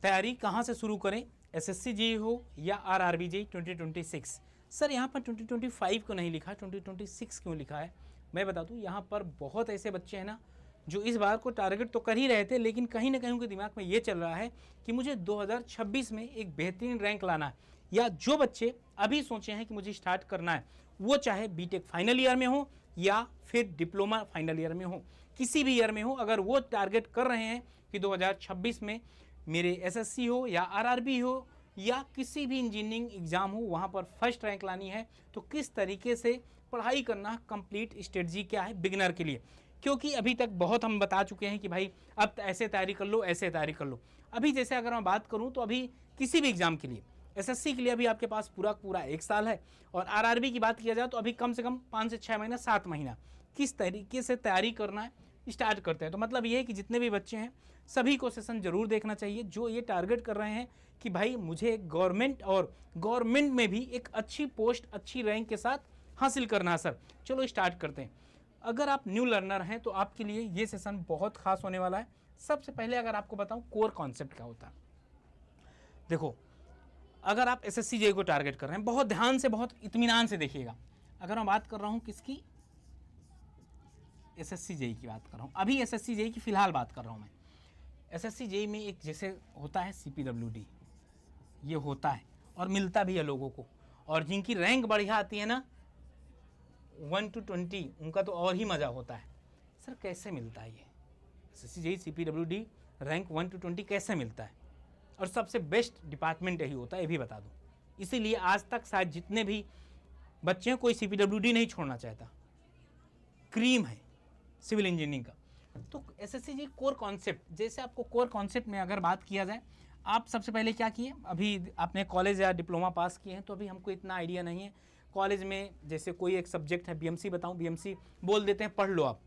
तैयारी कहाँ से शुरू करें, एसएससी जेईई हो या आरआरबी जेईई 2026। सर यहाँ पर 2025 को नहीं लिखा, 2026 क्यों लिखा है? मैं बता दूँ, यहाँ पर बहुत ऐसे बच्चे हैं ना जो इस बार को टारगेट तो कर ही रहे थे, लेकिन कहीं ना कहीं उनके दिमाग में ये चल रहा है कि मुझे 2026 में एक बेहतरीन रैंक लाना है। या जो बच्चे अभी सोचे हैं कि मुझे स्टार्ट करना है, वो चाहे बीटेक फाइनल ईयर में हो या फिर डिप्लोमा फाइनल ईयर में हो, किसी भी ईयर में हो, अगर वो टारगेट कर रहे हैं कि 2026 में मेरे एसएससी हो या आरआरबी हो या किसी भी इंजीनियरिंग एग्जाम हो, वहाँ पर फर्स्ट रैंक लानी है, तो किस तरीके से पढ़ाई करना, कंप्लीट स्ट्रेटजी क्या है बिगिनर के लिए। क्योंकि अभी तक बहुत हम बता चुके हैं कि भाई अब ऐसे तैयारी कर लो, ऐसे तैयारी कर लो। अभी जैसे अगर मैं बात करूं तो अभी किसी भी एग्जाम के लिए, एसएससी के लिए अभी आपके पास पूरा 1 साल है, और आरआरबी की बात किया जाए तो अभी कम से कम 5 से 6 महीना, 7 महीना किस तरीके से तैयारी करना है स्टार्ट करते हैं। तो मतलब ये है कि जितने भी बच्चे हैं सभी को सेशन जरूर देखना चाहिए, जो ये टारगेट कर रहे हैं कि भाई मुझे गवर्नमेंट और गवर्नमेंट में भी एक अच्छी पोस्ट, अच्छी रैंक के साथ हासिल करना है। सर चलो स्टार्ट करते हैं। अगर आप न्यू लर्नर हैं तो आपके लिए ये सेशन बहुत खास होने वाला है। सबसे पहले अगर आपको बताऊं कोर कॉन्सेप्ट क्या होता है। देखो, अगर आप एसएससी जेईई को टारगेट कर रहे हैं, बहुत ध्यान से, बहुत इत्मीनान से देखिएगा। अगर मैं बात कर रहा हूं किसकी, एसएससी जेईई की बात कर रहा हूं, अभी एसएससी जेईई की फिलहाल बात कर रहा हूं मैं। एसएससी जेईई में एक जैसे होता है सीपीडब्ल्यूडी, ये होता है और मिलता भी है लोगों को, और जिनकी रैंक बढ़िया आती है ना 1 to 20, उनका तो और ही मज़ा होता है। सर कैसे मिलता है ये SSC JEE CPWD rank 1 to 20 कैसे मिलता है? और सबसे बेस्ट डिपार्टमेंट यही होता है, ये भी बता दूं। इसीलिए आज तक शायद जितने भी बच्चे हैं कोई सीपीडब्ल्यूडी नहीं छोड़ना चाहता, क्रीम है सिविल इंजीनियरिंग का। तो एसएससी जेईई कोर कॉन्सेप्ट, जैसे आपको कोर कॉन्सेप्ट में अगर बात किया जाए, आप सबसे पहले क्या किए, अभी आपने कॉलेज या डिप्लोमा पास किए हैं तो अभी हमको इतना आइडिया नहीं है। कॉलेज में जैसे कोई एक सब्जेक्ट है, बीएमसी बताऊं, बीएमसी बोल देते हैं पढ़ लो आप,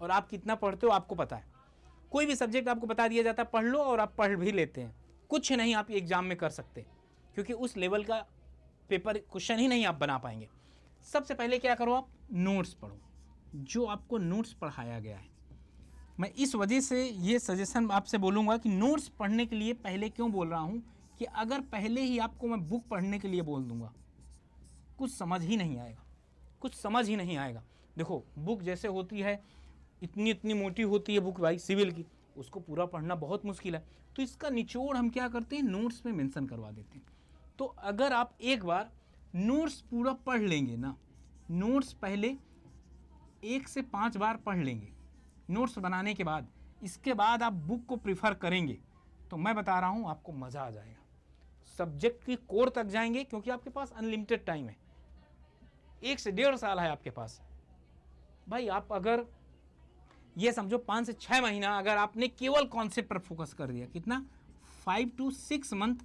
और आप कितना पढ़ते हो आपको पता है। कोई भी सब्जेक्ट आपको बता दिया जाता है पढ़ लो, और आप पढ़ भी लेते हैं। कुछ नहीं आप एग्जाम में कर सकते, क्योंकि उस लेवल का पेपर क्वेश्चन ही नहीं आप बना पाएंगे। सबसे पहले क्या करो, आप नोट्स पढ़ो, जो आपको नोट्स पढ़ाया गया है। मैं इस वजह से ये सजेशन आपसे बोलूँगा कि नोट्स पढ़ने के लिए पहले क्यों बोल रहा हूँ कि अगर पहले ही आपको मैं बुक पढ़ने के लिए बोल दूँगा, कुछ समझ ही नहीं आएगा, कुछ समझ ही नहीं आएगा। देखो, बुक जैसे होती है, इतनी मोटी होती है बुक भाई सिविल की, उसको पूरा पढ़ना बहुत मुश्किल है। तो इसका निचोड़ हम क्या करते हैं, नोट्स में मेंशन करवा देते हैं। तो अगर आप एक बार नोट्स पूरा पढ़ लेंगे ना, नोट्स पहले 1 से 5 बार पढ़ लेंगे, नोट्स बनाने के बाद, इसके बाद आप बुक को प्रीफर करेंगे, तो मैं बता रहा हूँ आपको मज़ा आ जाएगा। सब्जेक्ट की कोर तक जाएंगे, क्योंकि आपके पास अनलिमिटेड टाइम है, 1 से 1.5 साल है आपके पास। भाई आप अगर ये समझो 5 से 6 महीना अगर आपने केवल कॉन्सेप्ट पर फोकस कर दिया, कितना 5 to 6 मंथ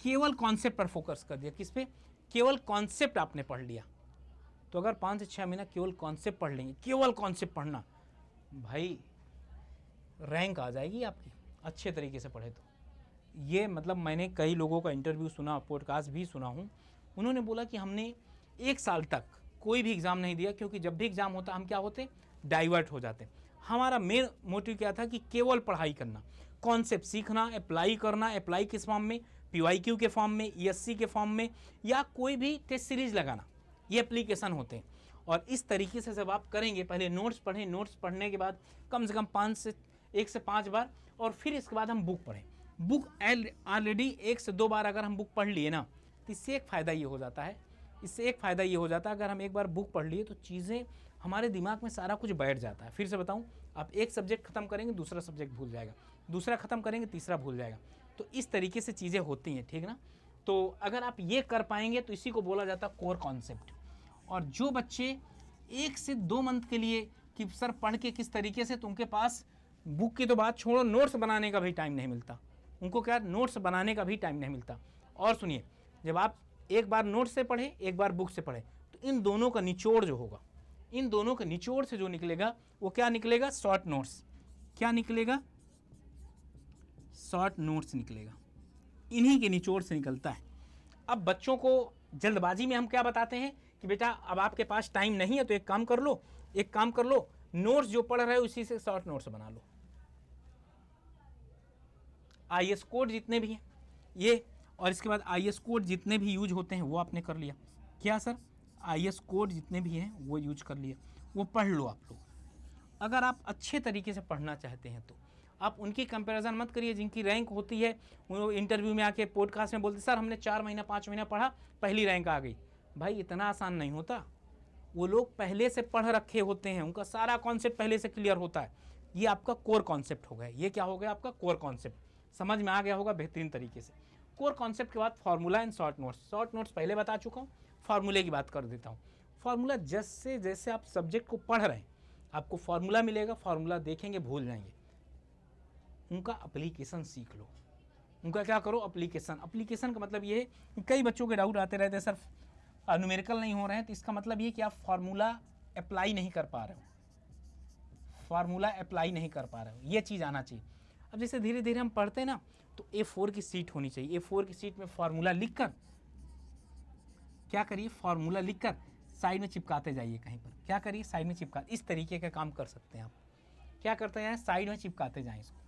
केवल कॉन्सेप्ट पर फोकस कर दिया, किस पे, केवल कॉन्सेप्ट आपने पढ़ लिया, तो अगर 5 से 6 महीना केवल कॉन्सेप्ट पढ़ लेंगे, केवल कॉन्सेप्ट पढ़ना, भाई रैंक आ जाएगी आपकी, अच्छे तरीके से पढ़े तो। ये मतलब मैंने कई लोगों का इंटरव्यू सुना, पॉडकास्ट भी सुना हूँ, उन्होंने बोला कि हमने 1 साल तक कोई भी एग्ज़ाम नहीं दिया, क्योंकि जब भी एग्ज़ाम होता हम क्या होते, डाइवर्ट हो जाते। हमारा मेन मोटिव क्या था कि केवल पढ़ाई करना, कॉन्सेप्ट सीखना, अप्लाई करना। अप्लाई किस फॉर्म में, पीवाईक्यू के फॉर्म में, ईएससी के फॉर्म में, या कोई भी टेस्ट सीरीज लगाना, ये एप्लीकेशन होते हैं। और इस तरीके से जब आप करेंगे, पहले नोट्स पढ़ें, नोट्स पढ़ने के बाद कम से कम 1 से 5 बार, और फिर इसके बाद हम बुक पढ़ें। बुक ऑलरेडी 1 से 2 बार अगर हम बुक पढ़ लिए ना, तो इससे एक फ़ायदा ये हो जाता है, अगर हम एक बार बुक पढ़ लिए तो चीज़ें हमारे दिमाग में सारा कुछ बैठ जाता है। फिर से बताऊं, आप एक सब्जेक्ट खत्म करेंगे, दूसरा सब्जेक्ट भूल जाएगा, दूसरा खत्म करेंगे, तीसरा भूल जाएगा। तो इस तरीके से चीज़ें होती हैं, ठीक ना। तो अगर आप ये कर पाएंगे तो इसी को बोला जाता है कोर कॉन्सेप्ट। और जो बच्चे 1 से 2 मंथ के लिए कि सर पढ़ के किस तरीके से, तो उनके पास बुक की तो बात छोड़ो, नोट्स बनाने का भी टाइम नहीं मिलता उनको, क्या नोट्स बनाने का भी टाइम नहीं मिलता। और सुनिए, जब आप एक बार नोट से पढ़े, एक बार बुक से पढ़े, तो इन दोनों का निचोड़ जो होगा, इन दोनों के निचोड़ से जो निकलेगा वो क्या निकलेगा, शॉर्ट नोट्स। क्या निकलेगा, शॉर्ट नोट्स निकलेगा, इन्हीं के निचोड़ से निकलता है। अब बच्चों को जल्दबाजी में हम क्या बताते हैं कि बेटा अब आपके पास टाइम नहीं है तो एक काम कर लो, नोट्स जो पढ़ रहे हो उसी से शॉर्ट नोट्स बना लो। IS कोड जितने भी हैं ये, और इसके बाद IS कोड जितने भी यूज होते हैं वो आपने कर लिया। क्या सर? IS कोड जितने भी हैं वो यूज कर लिया, वो पढ़ लो आप लोग। अगर आप अच्छे तरीके से पढ़ना चाहते हैं तो आप उनकी कंपैरिजन मत करिए जिनकी रैंक होती है, वो इंटरव्यू में आके पॉडकास्ट में बोलते सर हमने 4 महीना 5 महीना पढ़ा, पहली रैंक आ गई। भाई इतना आसान नहीं होता, वो लोग पहले से पढ़ रखे होते हैं, उनका सारा कॉन्सेप्ट पहले से क्लियर होता है। ये आपका कोर कॉन्सेप्ट हो गया। ये क्या हो गया आपका कोर कॉन्सेप्ट, समझ में आ गया होगा बेहतरीन तरीके से। कोर कॉन्सेप्ट के बाद formula and short notes. Short notes पहले बता चुका हूँ, फार्मूले की बात कर देता हूँ। फार्मूला जैसे जैसे आप सब्जेक्ट को पढ़ रहे हैं आपको फार्मूला मिलेगा, फार्मूला देखेंगे भूल जाएंगे, उनका अप्लीकेशन सीख लो। उनका क्या करो, अप्लीकेशन। अप्लीकेशन का मतलब ये है कि कई बच्चों के डाउट आते रहते हैं सर न्यूमेरिकल नहीं हो रहे हैं, तो इसका मतलब ये कि आप फार्मूला अप्लाई नहीं कर पा रहे हो, फार्मूला अप्लाई नहीं कर पा रहे हो, ये चीज़ आना चाहिए। अब जैसे धीरे धीरे हम पढ़ते हैं ना, तो A4 की सीट होनी चाहिए। A4 की सीट में फार्मूला लिखकर क्या करिए, फार्मूला लिखकर साइड में चिपकाते जाइए कहीं पर। क्या करिए, साइड में चिपका, इस तरीके का काम कर सकते हैं आप। क्या करते हैं, साइड में चिपकाते जाएं इसको।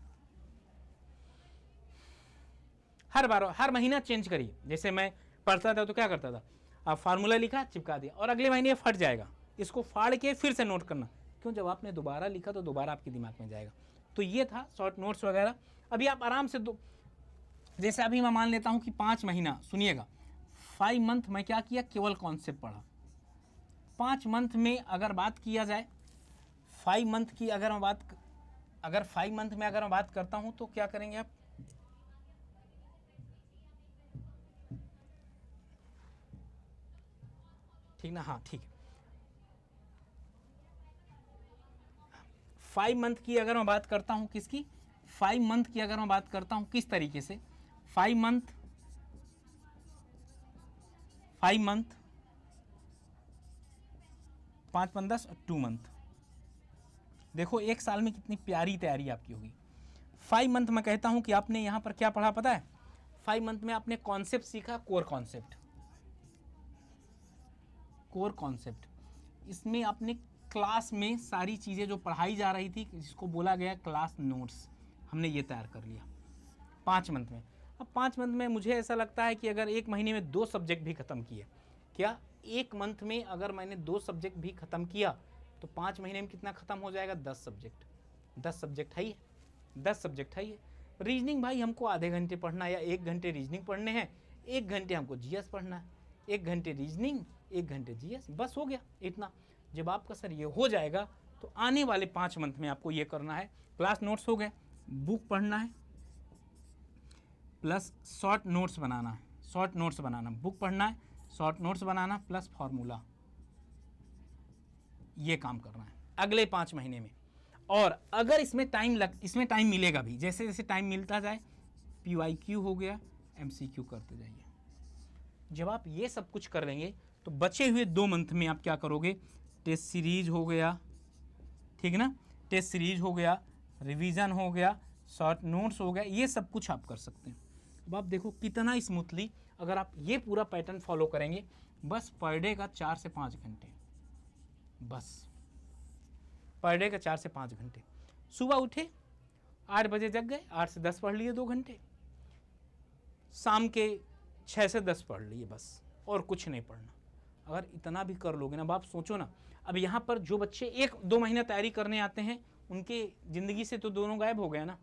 हर बार हर महीना चेंज करिए। जैसे मैं पढ़ता था तो क्या करता था, आप फार्मूला लिखा चिपका दिया, और अगले महीने फट जाएगा, इसको फाड़ के फिर से नोट करना। क्यों, जब आपने दोबारा लिखा तो दोबारा आपके दिमाग में जाएगा। तो ये था शॉर्ट नोट्स वगैरह। अभी आप आराम से जैसे अभी मैं मान लेता हूँ कि 5 महीना, सुनिएगा 5 मंथ मैं क्या किया, केवल कॉन्सेप्ट पढ़ा। 5 मंथ में अगर बात किया जाए, 5 मंथ की अगर मैं बात करता हूँ तो क्या करेंगे आप, ठीक ना, हाँ ठीक है। 5 मंथ की अगर मैं बात करता हूँ, किसकी, 5 मंथ की अगर मैं बात करता हूँ किस तरीके से, 5 मंथ 5 5 10 और 2 मंथ। देखो एक साल में कितनी प्यारी तैयारी आपकी होगी। 5 मंथ में कहता हूं कि आपने यहां पर क्या पढ़ा पता है, 5 मंथ में आपने कॉन्सेप्ट सीखा, कोर कॉन्सेप्ट। इसमें आपने क्लास में सारी चीज़ें जो पढ़ाई जा रही थी, जिसको बोला गया क्लास नोट्स, हमने ये तैयार कर लिया 5 मंथ में। अब 5 मंथ में मुझे ऐसा लगता है कि अगर 1 महीने में 2 सब्जेक्ट भी ख़त्म किए, क्या 1 मंथ में अगर मैंने 2 सब्जेक्ट भी ख़त्म किया तो 5 महीने में कितना ख़त्म हो जाएगा, 10 सब्जेक्ट। 10 सब्जेक्ट है ही, 10 सब्जेक्ट है ही। रीजनिंग भाई हमको आधे घंटे पढ़ना है या 1 घंटे रीजनिंग पढ़ने हैं, 1 घंटे हमको जीएस पढ़ना है, 1 घंटे रीजनिंग 1 घंटे जीएस, बस हो गया इतना। जब आपका सर ये हो जाएगा तो आने वाले 5 मंथ में आपको ये करना है, क्लास नोट्स हो गए, बुक पढ़ना है प्लस शॉर्ट नोट्स बनाना है, बुक पढ़ना है, शॉर्ट नोट्स बनाना प्लस फार्मूला, ये काम करना है अगले 5 महीने में। और अगर इसमें टाइम मिलेगा भी, जैसे जैसे टाइम मिलता जाए, PYQ हो गया, MCQ करते जाइए। जब आप ये सब कुछ कर लेंगे तो बचे हुए 2 मंथ में आप क्या करोगे, टेस्ट सीरीज हो गया, ठीक है ना, टेस्ट सीरीज हो गया, रिवीजन हो गया, शॉर्ट नोट्स हो गया, ये सब कुछ आप कर सकते हैं। अब आप देखो कितना स्मूथली अगर आप ये पूरा पैटर्न फॉलो करेंगे, बस पर डे का 4 से 5 घंटे, बस पर डे का 4 से 5 घंटे। सुबह उठे 8 बजे जग गए, 8 से 10 पढ़ लिए 2 घंटे, शाम के 6 से 10 पढ़ लिए, बस और कुछ नहीं पढ़ना। अगर इतना भी कर लोगे ना, अब आप सोचो ना, अब यहाँ पर जो बच्चे 1-2 महीना तैयारी करने आते हैं, उनके ज़िंदगी से तो दोनों गायब हो गए ना,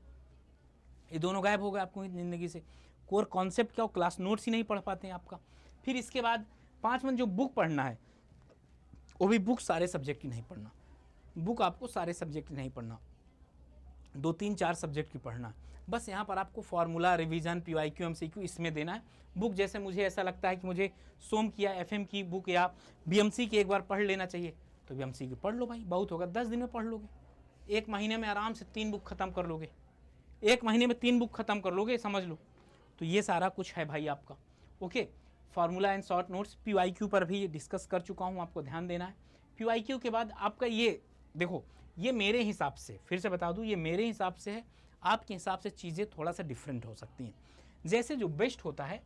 ये दोनों गायब हो गए आपको ज़िंदगी से। कोर कॉन्सेप्ट क्या हो, क्लास नोट्स ही नहीं पढ़ पाते हैं आपका। फिर इसके बाद 5 मंथ जो बुक पढ़ना है, वो भी बुक सारे सब्जेक्ट की नहीं पढ़ना, बुक आपको सारे सब्जेक्ट की नहीं पढ़ना, 2-3-4 सब्जेक्ट की पढ़ना है। बस यहाँ पर आपको फार्मूला, रिवीजन, PYQ, MCQ इसमें देना है। बुक जैसे मुझे ऐसा लगता है कि मुझे सोम की या FM की बुक या BMC की एक बार पढ़ लेना चाहिए, तो BMC की पढ़ लो भाई, बहुत होगा, 10 दिन में पढ़ लोगे, 1 महीने में आराम से 3 बुक खत्म कर लोगे, 1 महीने में 3 बुक खत्म कर लोगे, समझ लो। तो ये सारा कुछ है भाई आपका। Okay, formula and short notes. PYQ पर भी डिस्कस कर चुका हूँ, आपको ध्यान देना है। PYQ के बाद आपका ये देखो, ये मेरे हिसाब से, फिर से बता दूं, ये मेरे हिसाब से है, आपके हिसाब से चीज़ें थोड़ा सा डिफरेंट हो सकती हैं। जैसे जो बेस्ट होता है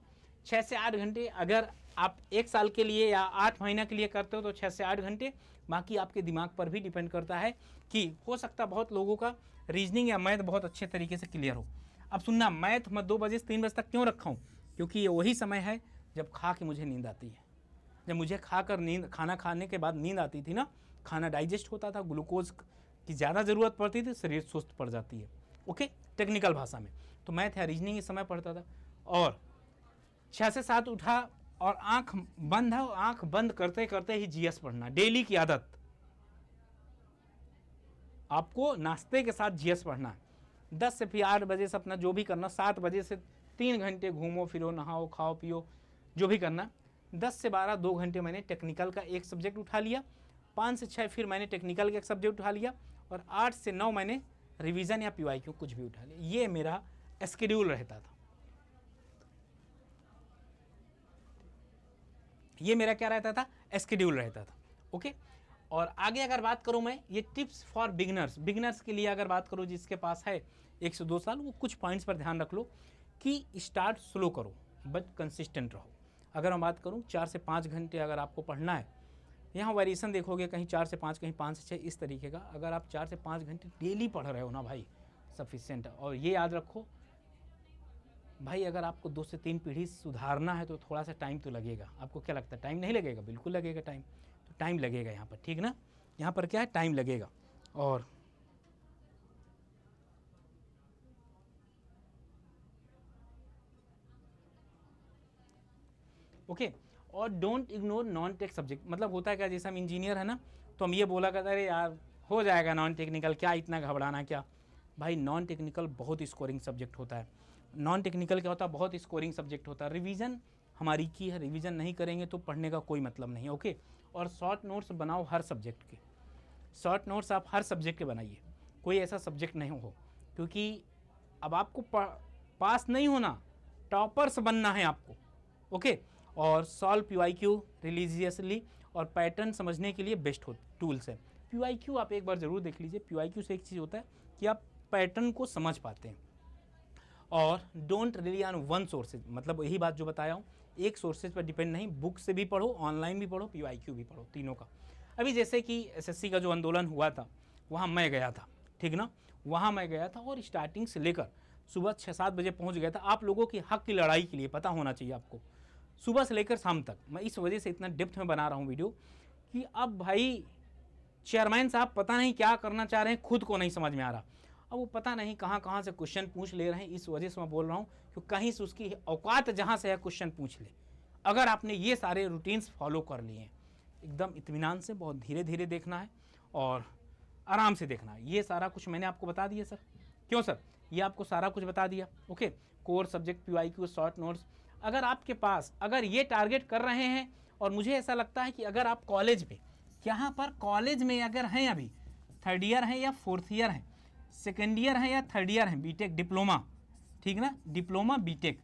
6 से 8 घंटे, अगर आप 1 साल के लिए या 8 महीना के लिए करते हो तो 6 से 8 घंटे, बाकी आपके दिमाग पर भी डिपेंड करता है कि हो सकता है बहुत लोगों का रीजनिंग या मैथ बहुत अच्छे तरीके से क्लियर हो। अब सुनना, मैथ मैं 2 बजे से 3 बजे तक क्यों रखा हूँ, क्योंकि ये वही समय है जब खा के मुझे नींद आती है। जब मुझे खाकर नींद, खाना खाने के बाद नींद आती थी ना, खाना डाइजेस्ट होता था, ग्लूकोज की ज़्यादा ज़रूरत पड़ती थी, शरीर सुस्त पड़ जाती है। ओके, टेक्निकल भाषा में। तो मैथ या रीजनिंग इस समय पढ़ता था, और 6 से 7 उठा और आंख बंद है, आंख बंद करते करते ही जीएस पढ़ना, डेली की आदत। आपको नाश्ते के साथ जीएस पढ़ना है। 10 से फिर 8 बजे से अपना जो भी करना, 7 बजे से 3 घंटे घूमो फिरो, नहाओ खाओ पियो, जो भी करना। 10 से 12 2 घंटे मैंने टेक्निकल का एक सब्जेक्ट उठा लिया, 5 से 6 फिर मैंने टेक्निकल का एक सब्जेक्ट उठा लिया, और 8 से 9 मैंने रिवीजन या पीवाईक्यू कुछ भी उठा लिया। ये मेरा शेड्यूल रहता था। ये मेरा क्या रहता था, शेड्यूल रहता था। ओके, और आगे अगर बात करूं मैं, ये टिप्स फॉर बिगनर्स के लिए अगर बात करूं, जिसके पास है 1 से 2 साल, वो कुछ पॉइंट्स पर ध्यान रख लो कि स्टार्ट स्लो करो बट कंसिस्टेंट रहो। अगर मैं बात करूं 4 से 5 घंटे अगर आपको पढ़ना है, यहाँ वेरिएशन देखोगे, कहीं 4 से 5, कहीं 5 से 6, इस तरीके का। अगर आप 4 से 5 घंटे डेली पढ़ रहे हो ना भाई, सफिशिएंट है। और ये याद रखो भाई, अगर आपको 2 से 3 पीढ़ी सुधारना है तो थोड़ा सा टाइम तो लगेगा। आपको क्या लगता है, टाइम नहीं लगेगा? बिल्कुल लगेगा टाइम। तो टाइम लगेगा यहाँ पर, ठीक ना, यहाँ पर क्या है, टाइम लगेगा। और ओके, और don't ignore non tech subject. मतलब होता है क्या, जैसे हम इंजीनियर है ना, तो हम ये बोला करते अरे यार हो जाएगा नॉन टेक्निकल, क्या इतना घबराना क्या। भाई नॉन टेक्निकल बहुत स्कोरिंग सब्जेक्ट होता है। नॉन टेक्निकल क्या होता है, बहुत स्कोरिंग सब्जेक्ट होता है। रिवीजन हमारी की है, रिवीजन नहीं करेंगे तो पढ़ने का कोई मतलब नहीं है। ओके, और शॉर्ट नोट्स बनाओ हर सब्जेक्ट के। शॉर्ट नोट्स आप हर सब्जेक्ट के बनाइए, कोई ऐसा सब्जेक्ट नहीं हो, क्योंकि अब आपको पास नहीं होना, टॉपर्स बनना है आपको। ओके, और सॉल्व पीवाईक्यू रिलीजियसली, और पैटर्न समझने के लिए बेस्ट टूल्स है पीवाईक्यू। आप एक बार ज़रूर देख लीजिए। पीवाईक्यू से एक चीज़ होता है कि आप पैटर्न को समझ पाते हैं। और don't relief on one sources, मतलब यही बात जो बताया हूँ, एक सोर्सेज पर डिपेंड नहीं, बुक से भी पढ़ो, ऑनलाइन भी पढ़ो, पीवाईक्यू भी पढ़ो, तीनों का। अभी जैसे कि एसएससी का जो आंदोलन हुआ था, वहाँ मैं गया था, ठीक ना, वहाँ मैं गया था, और स्टार्टिंग से लेकर सुबह 6-7 बजे पहुँच गया था। आप लोगों की हक की लड़ाई के लिए पता होना चाहिए आपको, सुबह से लेकर शाम तक। मैं इस वजह से इतना डेप्थ में बना रहा हूँ वीडियो कि अब भाई चेयरमैन साहब पता नहीं क्या करना चाह रहे हैं, खुद को नहीं समझ में आ रहा। अब वो पता नहीं कहाँ कहाँ से क्वेश्चन पूछ ले रहे हैं, इस वजह से मैं बोल रहा हूँ कि कहीं से उसकी औकात जहाँ से है क्वेश्चन पूछ ले। अगर आपने ये सारे रूटीन्स फॉलो कर लिए हैं, एकदम इत्मीनान से, बहुत धीरे धीरे देखना है और आराम से देखना है। ये सारा कुछ मैंने आपको बता दिया सर। क्यों सर? ये आपको सारा कुछ बता दिया। Okay, core subject, PYQ, short notes. अगर आपके पास अगर ये टारगेट कर रहे हैं, और मुझे ऐसा लगता है कि अगर आप कॉलेज में, यहाँ पर कॉलेज में अगर हैं, अभी 3rd ईयर हैं या 4th ईयर हैं, 2nd ईयर हैं या 3rd ईयर हैं, बीटेक डिप्लोमा, ठीक ना, डिप्लोमा बीटेक,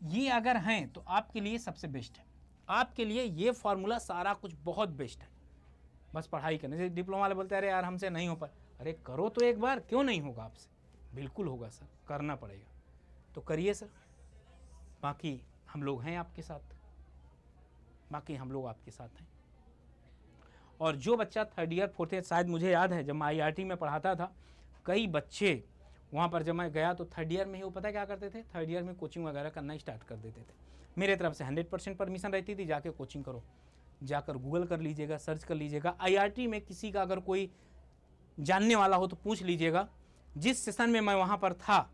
ये अगर हैं तो आपके लिए सबसे बेस्ट है। आपके लिए ये फार्मूला सारा कुछ बहुत बेस्ट है। बस पढ़ाई करने से। डिप्लोमा वाले बोलते हैं अरे यार हमसे नहीं हो पाए, अरे करो तो एक बार, क्यों नहीं होगा आपसे? बिल्कुल होगा सर, करना पड़ेगा, तो करिए सर। बाकी हम लोग हैं आपके साथ, बाकी हम लोग आपके साथ हैं। और जो बच्चा 3rd ईयर 4th ईयर, शायद मुझे याद है जब मैं IRT में पढ़ाता था, कई बच्चे वहाँ पर जब मैं गया तो 3rd ईयर में ही वो पता क्या करते थे, 3rd ईयर में कोचिंग वगैरह करना स्टार्ट कर देते थे। मेरे तरफ से 100% परमिशन रहती थी, जाके कोचिंग करो, जाकर गूगल कर लीजिएगा, सर्च कर लीजिएगा। IRT में किसी का अगर कोई जानने वाला हो तो पूछ लीजिएगा। जिस सेशन में मैं वहाँ पर था,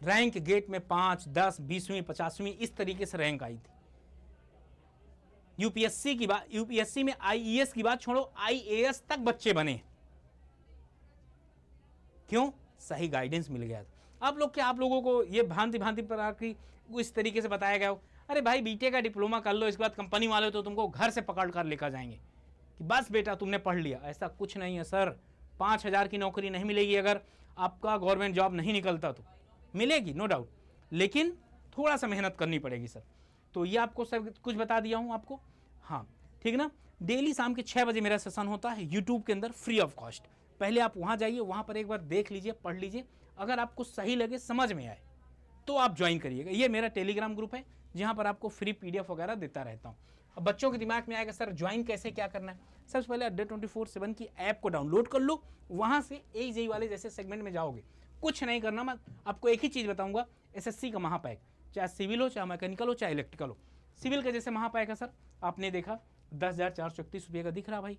रैंक गेट में 5, 10, 20वीं 50वीं इस तरीके से रैंक आई थी। यूपीएससी की बात, यूपीएससी में IES की बात छोड़ो, IAS तक बच्चे बने। क्यों? सही गाइडेंस मिल गया था। आप लोग क्या, आप लोगों को ये भांति प्रकार की इस तरीके से बताया गया हो, अरे भाई बीटेक का डिप्लोमा कर लो, इसके बाद कंपनी वाले तो तुमको घर से पकड़ कर लेकर जाएंगे कि बस बेटा तुमने पढ़ लिया। ऐसा कुछ नहीं है सर। 5,000 की नौकरी नहीं मिलेगी अगर आपका गवर्नमेंट जॉब नहीं निकलता तो। मिलेगी नो डाउट, लेकिन थोड़ा सा मेहनत करनी पड़ेगी सर। तो ये आपको सब कुछ बता दिया हूँ आपको, हाँ ठीक ना। डेली शाम के 6 बजे मेरा सेशन होता है यूट्यूब के अंदर, फ्री ऑफ कॉस्ट। पहले आप वहाँ जाइए, वहाँ पर एक बार देख लीजिए, पढ़ लीजिए, अगर आपको सही लगे, समझ में आए तो आप ज्वाइन करिएगा। ये मेरा टेलीग्राम ग्रुप है जहाँ पर आपको फ्री PDF वगैरह देता रहता हूँ। अब बच्चों के दिमाग में आएगा सर ज्वाइन कैसे क्या करना है। सबसे पहले अड्डा 24/7 की ऐप को डाउनलोड कर लो, वहाँ से AJE वाले जैसे सेगमेंट में जाओगे, कुछ नहीं करना। मैं आपको एक ही चीज़ बताऊंगा, SSC का महापैक, चाहे सिविल हो, चाहे मैकेनिकल हो, चाहे इलेक्ट्रिकल हो। सिविल का जैसे महापैक है सर, आपने देखा 10,431 रुपये का दिख रहा भाई,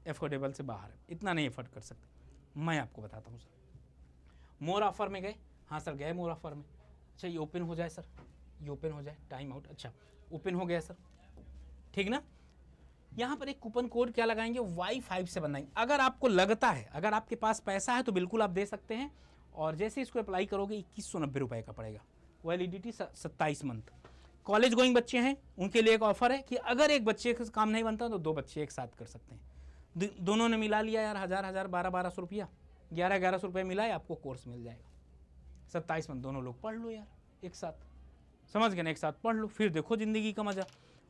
एफोर्डेबल से बाहर है, इतना नहीं एफर्ट कर सकते। मैं आपको बताता हूँ सर, मोर ऑफर में गए, हाँ सर गए मोर ऑफर में। अच्छा ये ओपन हो जाए सर, ये ओपन हो जाए, टाइम आउट, अच्छा ओपन हो गया सर, ठीक ना। यहाँ पर एक कूपन कोड क्या लगाएंगे, Y5 से बनाएंगे। अगर आपको लगता है, अगर आपके पास पैसा है तो बिल्कुल आप दे सकते हैं, और जैसे इसको अप्लाई करोगे 2190 रुपये का पड़ेगा, वैलिडिटी 27 मंथ। कॉलेज गोइंग बच्चे हैं उनके लिए एक ऑफर है कि अगर एक बच्चे का काम नहीं बनता तो 2 बच्चे एक साथ कर सकते हैं। दोनों ने मिला लिया यार, 1000 1200 रुपया, 1100 रुपये मिला है, आपको कोर्स मिल जाएगा 27 मंथ। दोनों लोग पढ़ लो यार एक साथ, समझ गए ना, एक साथ पढ़ लो, फिर देखो ज़िंदगी का मज़ा।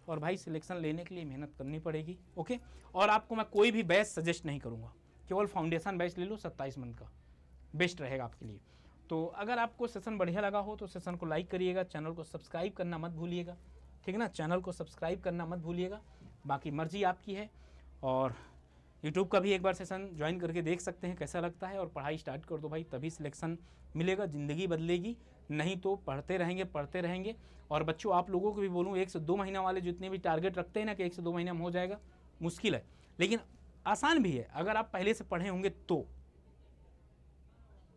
और भाई सिलेक्शन लेने के लिए मेहनत करनी पड़ेगी, ओके। और आपको मैं कोई भी बैच सजेस्ट नहीं करूँगा, केवल फाउंडेशन बैच ले लो 27 मंथ का, बेस्ट रहेगा आपके लिए। तो अगर आपको सेशन बढ़िया लगा हो तो सेशन को लाइक करिएगा, चैनल को सब्सक्राइब करना मत भूलिएगा, ठीक है ना, चैनल को सब्सक्राइब करना मत भूलिएगा। बाकी मर्जी आपकी है, और यूट्यूब का भी एक बार सेशन ज्वाइन करके देख सकते हैं कैसा लगता है, और पढ़ाई स्टार्ट कर दो भाई, तभी सिलेक्शन मिलेगा, ज़िंदगी बदलेगी। नहीं तो पढ़ते रहेंगे। और बच्चों आप लोगों को भी बोलूँ, 1 से 2 महीना वाले जितने भी टारगेट रखते हैं ना कि 1 से 2 महीना में हो जाएगा, मुश्किल है, लेकिन आसान भी है अगर आप पहले से पढ़े होंगे तो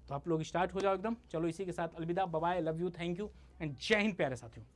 आप लोग स्टार्ट हो जाओ एकदम। चलो इसी के साथ अलविदा, bye bye, love you, thank you and जय हिंद प्यारे साथियों।